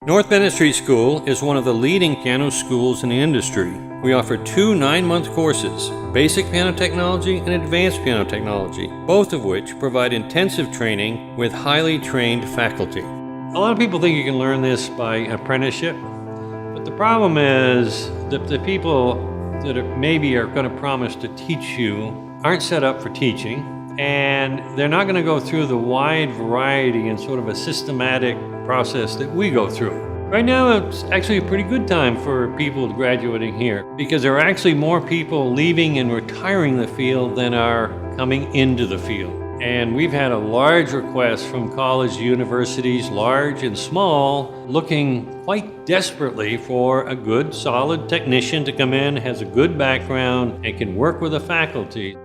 North Bennett Street School is one of the leading piano schools in the industry. We offer 2 9-month courses, Basic Piano Technology and Advanced Piano Technology, both of which provide intensive training with highly trained faculty. A lot of people think you can learn this by apprenticeship, but the problem is that the people that maybe are going to promise to teach you aren't set up for teaching, and they're not going to go through the wide variety and sort of a systematic process that we go through. Right now, it's actually a pretty good time for people graduating here because there are actually more people leaving and retiring the field than are coming into the field. And we've had a large request from college universities, large and small, looking quite desperately for a good, solid technician to come in, has a good background, and can work with the faculty.